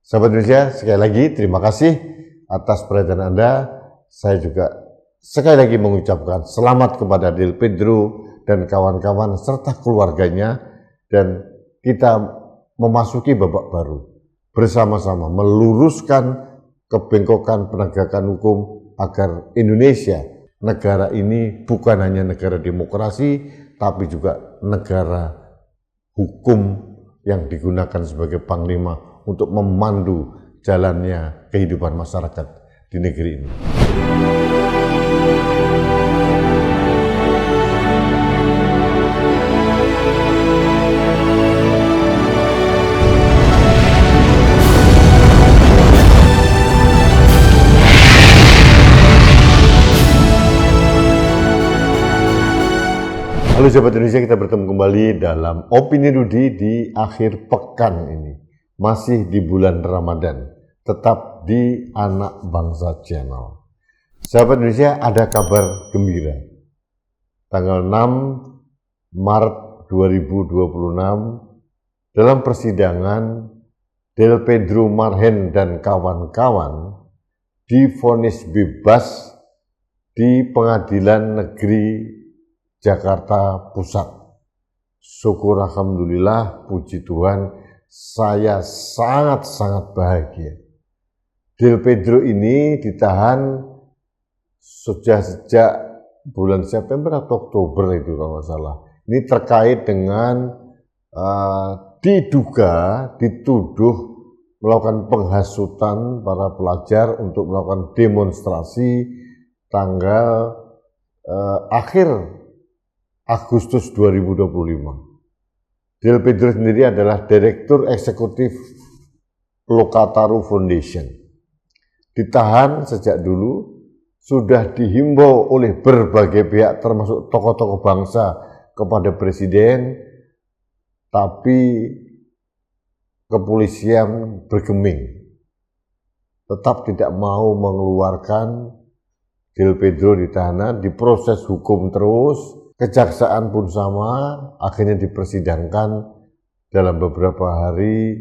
Sahabat Indonesia, sekali lagi terima kasih atas perhatian Anda. Saya juga sekali lagi mengucapkan selamat kepada Del Pedro dan kawan-kawan serta keluarganya, dan kita memasuki babak baru bersama-sama meluruskan kebengkokan penegakan hukum agar Indonesia, negara ini bukan hanya negara demokrasi tapi juga negara hukum yang digunakan sebagai panglima untuk memandu jalannya kehidupan masyarakat di negeri ini. Halo sahabat Indonesia, kita bertemu kembali dalam Opini Rudi di akhir pekan ini. Masih di bulan Ramadan, tetap di Anak Bangsa Channel. Sahabat Indonesia, ada kabar gembira. Tanggal 6 Maret 2026, dalam persidangan Del Pedro Marhen dan kawan-kawan divonis bebas di Pengadilan Negeri Jakarta Pusat. Syukur alhamdulillah, puji Tuhan, saya sangat-sangat bahagia. Del Pedro ini ditahan sejak bulan September atau Oktober itu kalau nggak salah. Ini terkait dengan dituduh melakukan penghasutan para pelajar untuk melakukan demonstrasi tanggal akhir Agustus 2025. Del Pedro sendiri adalah Direktur Eksekutif Lokataru Foundation. Ditahan sejak dulu, sudah dihimbau oleh berbagai pihak termasuk tokoh-tokoh bangsa kepada Presiden, tapi kepolisian bergeming. Tetap tidak mau mengeluarkan Del Pedro di tahanan, diproses hukum terus. Kejaksaan pun sama, akhirnya dipersidangkan. Dalam beberapa hari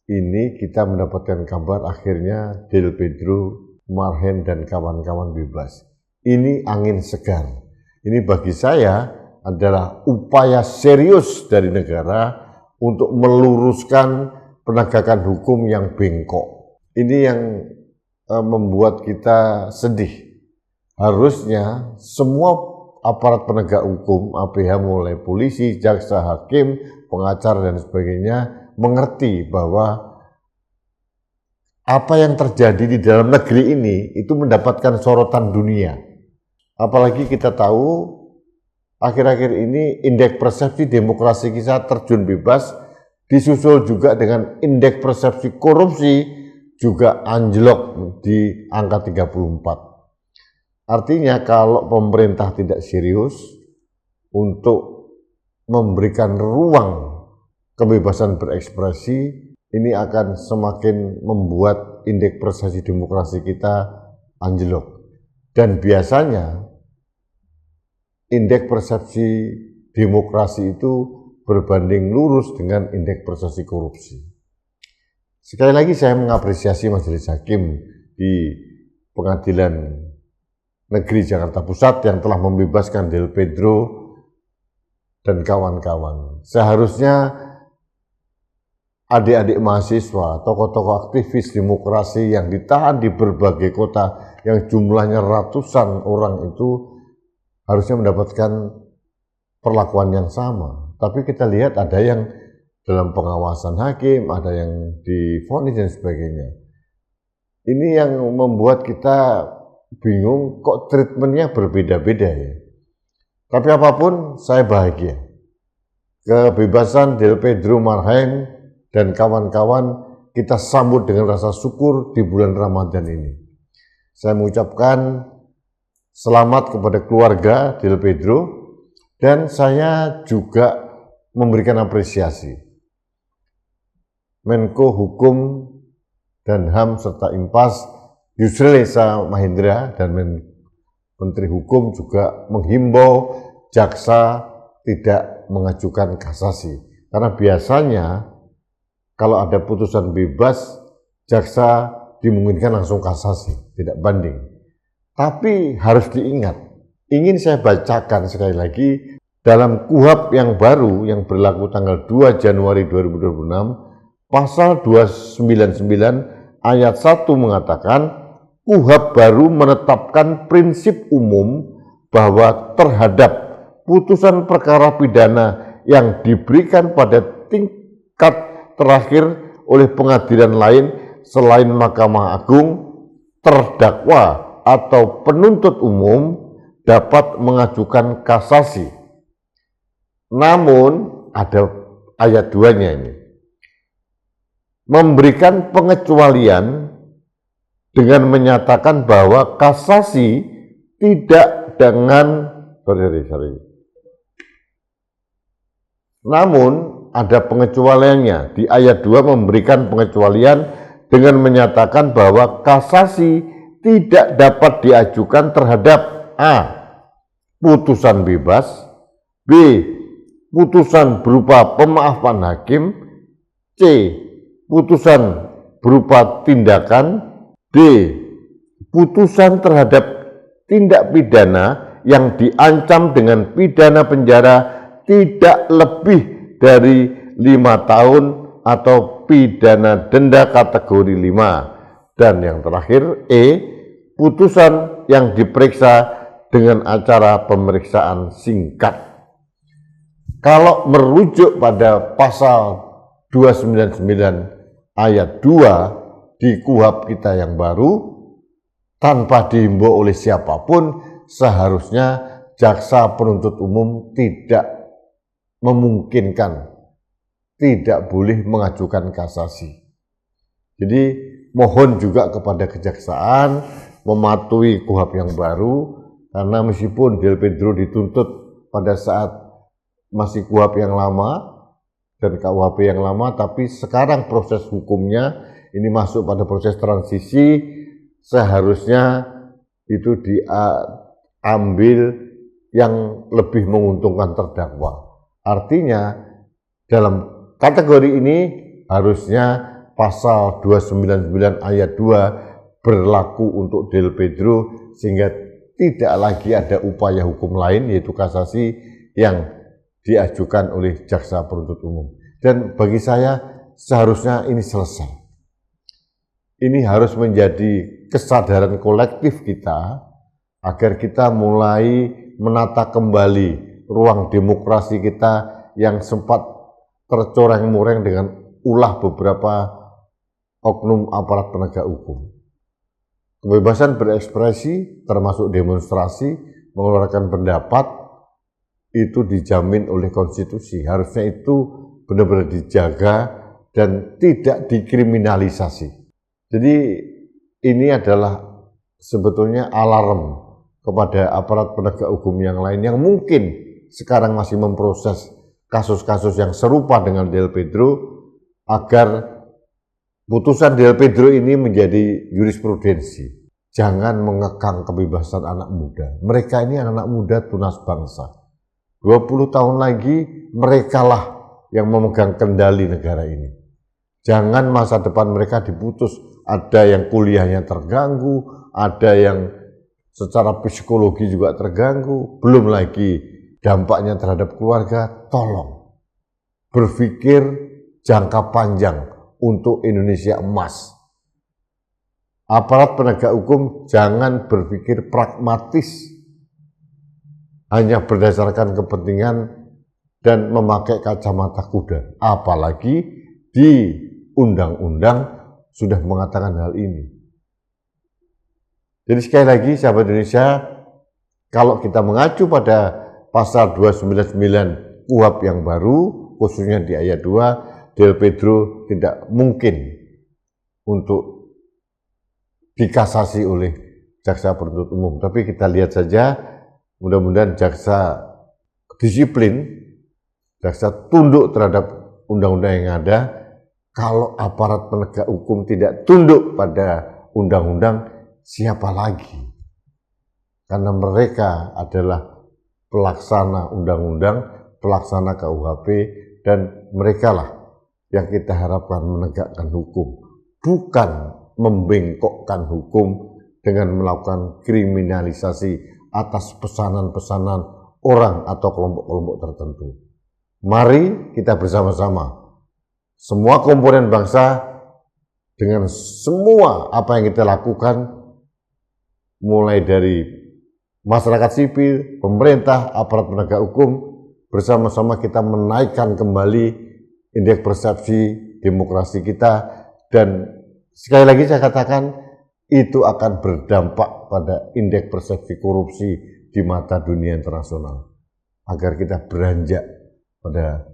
ini kita mendapatkan kabar akhirnya Del Pedro Marhen dan kawan-kawan bebas. Ini angin segar. Ini bagi saya adalah upaya serius dari negara untuk meluruskan penegakan hukum yang bengkok. Ini yang membuat kita sedih. Harusnya semua aparat penegak hukum, APH mulai polisi, jaksa, hakim, pengacara dan sebagainya mengerti bahwa apa yang terjadi di dalam negeri ini itu mendapatkan sorotan dunia. Apalagi kita tahu akhir-akhir ini indeks persepsi demokrasi kita terjun bebas, disusul juga dengan indeks persepsi korupsi juga anjlok di angka 34. Artinya kalau pemerintah tidak serius untuk memberikan ruang kebebasan berekspresi, ini akan semakin membuat indeks persepsi demokrasi kita anjlok. Dan biasanya indeks persepsi demokrasi itu berbanding lurus dengan indeks persepsi korupsi. Sekali lagi saya mengapresiasi Majelis Hakim di Pengadilan Negeri Jakarta Pusat yang telah membebaskan Del Pedro dan kawan-kawan. Seharusnya adik-adik mahasiswa, tokoh-tokoh aktivis demokrasi yang ditahan di berbagai kota yang jumlahnya ratusan orang itu harusnya mendapatkan perlakuan yang sama. Tapi kita lihat ada yang dalam pengawasan hakim, ada yang divonis dan sebagainya. Ini yang membuat kita bingung, kok treatmentnya berbeda-beda ya. Tapi apapun, saya bahagia. Kebebasan Del Pedro Marhen dan kawan-kawan kita sambut dengan rasa syukur di bulan Ramadan ini. Saya mengucapkan selamat kepada keluarga Del Pedro, dan saya juga memberikan apresiasi Menko Hukum dan HAM serta Inpas Yusril Esa Mahendra dan Menteri Hukum juga menghimbau jaksa tidak mengajukan kasasi. Karena biasanya kalau ada putusan bebas, jaksa dimungkinkan langsung kasasi, tidak banding. Tapi harus diingat, ingin saya bacakan sekali lagi, dalam KUHP yang baru yang berlaku tanggal 2 Januari 2026, pasal 299 ayat 1 mengatakan, KUHP baru menetapkan prinsip umum bahwa terhadap putusan perkara pidana yang diberikan pada tingkat terakhir oleh pengadilan lain selain Mahkamah Agung, terdakwa atau penuntut umum dapat mengajukan kasasi. Namun ada ayat 2-nya ini. Memberikan pengecualian dengan menyatakan bahwa kasasi tidak dengan Namun ada pengecualiannya. Di ayat 2 memberikan pengecualian dengan menyatakan bahwa kasasi tidak dapat diajukan terhadap A. Putusan bebas, B. Putusan berupa pemaafan hakim, C. Putusan berupa tindakan, D. Putusan terhadap tindak pidana yang diancam dengan pidana penjara tidak lebih dari 5 tahun atau pidana denda kategori 5. Dan yang terakhir E. Putusan yang diperiksa dengan acara pemeriksaan singkat. Kalau merujuk pada pasal 299 ayat 2 di KUHP kita yang baru, tanpa dihimbau oleh siapapun, seharusnya jaksa penuntut umum tidak memungkinkan, tidak boleh mengajukan kasasi. Jadi mohon juga kepada kejaksaan mematuhi KUHP yang baru, karena meskipun Del Pedro dituntut pada saat masih KUHP yang lama dan KUHP yang lama, tapi sekarang proses hukumnya ini masuk pada proses transisi, seharusnya itu diambil yang lebih menguntungkan terdakwa. Artinya dalam kategori ini harusnya pasal 299 ayat 2 berlaku untuk Del Pedro, sehingga tidak lagi ada upaya hukum lain yaitu kasasi yang diajukan oleh jaksa penuntut umum. Dan bagi saya seharusnya ini selesai. Ini harus menjadi kesadaran kolektif kita agar kita mulai menata kembali ruang demokrasi kita yang sempat tercoreng-moreng dengan ulah beberapa oknum aparat penegak hukum. Kebebasan berekspresi termasuk demonstrasi, mengeluarkan pendapat itu dijamin oleh konstitusi. Harusnya itu benar-benar dijaga dan tidak dikriminalisasi. Jadi ini adalah sebetulnya alarm kepada aparat penegak hukum yang lain yang mungkin sekarang masih memproses kasus-kasus yang serupa dengan Del Pedro, agar putusan Del Pedro ini menjadi jurisprudensi. Jangan mengekang kebebasan anak muda. Mereka ini anak muda tunas bangsa. 20 tahun lagi merekalah yang memegang kendali negara ini. Jangan masa depan mereka diputus. Ada yang kuliahnya terganggu, ada yang secara psikologi juga terganggu, belum lagi dampaknya terhadap keluarga. Tolong berpikir jangka panjang untuk Indonesia emas. Aparat penegak hukum jangan berpikir pragmatis, hanya berdasarkan kepentingan dan memakai kacamata kuda. Apalagi di undang-undang sudah mengatakan hal ini. Jadi sekali lagi sahabat Indonesia, kalau kita mengacu pada pasal 299 KUHP yang baru, khususnya di ayat 2, Del Pedro tidak mungkin untuk dikasasi oleh jaksa penuntut umum. Tapi kita lihat saja, mudah-mudahan jaksa disiplin, jaksa tunduk terhadap undang-undang yang ada. Kalau aparat penegak hukum tidak tunduk pada undang-undang, siapa lagi? Karena mereka adalah pelaksana undang-undang, pelaksana KUHP, dan merekalah yang kita harapkan menegakkan hukum, bukan membengkokkan hukum dengan melakukan kriminalisasi atas pesanan-pesanan orang atau kelompok-kelompok tertentu. Mari kita bersama-sama, semua komponen bangsa, dengan semua apa yang kita lakukan, mulai dari masyarakat sipil, pemerintah, aparat penegak hukum, bersama-sama kita menaikkan kembali indeks persepsi demokrasi kita, dan sekali lagi saya katakan itu akan berdampak pada indeks persepsi korupsi di mata dunia internasional, agar kita beranjak pada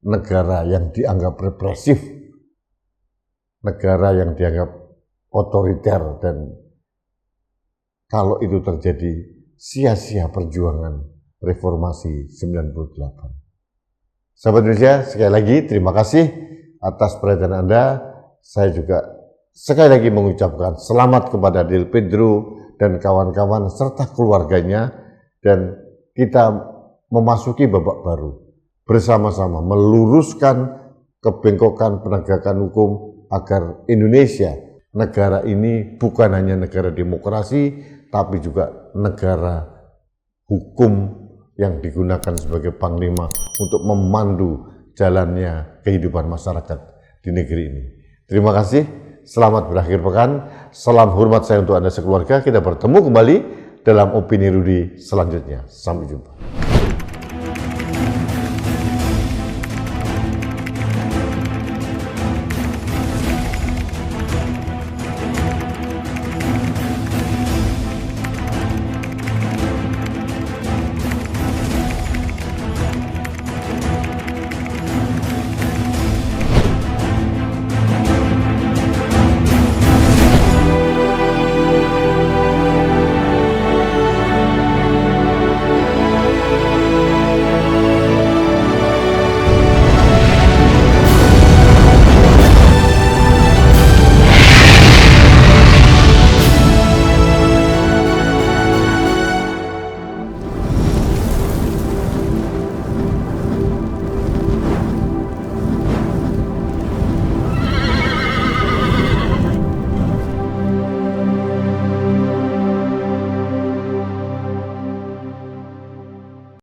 negara yang dianggap represif, negara yang dianggap otoriter, dan kalau itu terjadi sia-sia perjuangan reformasi 98. Sahabat Indonesia, sekali lagi terima kasih atas perhatian Anda. Saya juga sekali lagi mengucapkan selamat kepada Del Pedro dan kawan-kawan serta keluarganya, dan kita memasuki babak baru bersama-sama meluruskan kebengkokan penegakan hukum agar Indonesia, negara ini bukan hanya negara demokrasi, tapi juga negara hukum yang digunakan sebagai panglima untuk memandu jalannya kehidupan masyarakat di negeri ini. Terima kasih, selamat berakhir pekan, salam hormat saya untuk Anda sekeluarga. Kita bertemu kembali dalam Opini Rudy selanjutnya. Sampai jumpa.